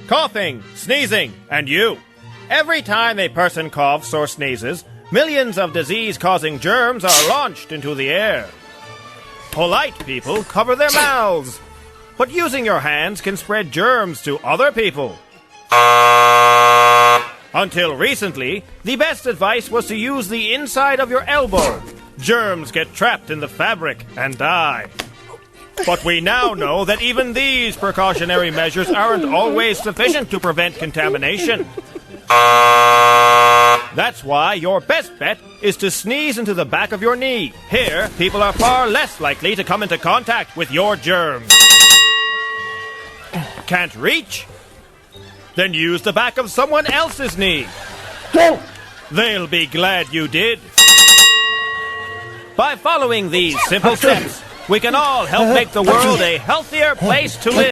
coughing, sneezing, and you. Every time a person coughs or sneezes, millions of disease-causing germs are launched into the air. Polite people cover their mouths, but using your hands can spread germs to other people. Until recently, the best advice was to use the inside of your elbow. Germs get trapped in the fabric and die. But we now know that even these precautionary measures aren't always sufficient to prevent contamination. That's why your best bet is to sneeze into the back of your knee. Here, people are far less likely to come into contact with your germs. Can't reach? Then use the back of someone else's knee. They'll be glad you did. By following these simple steps, we can all help make the world a healthier place to live.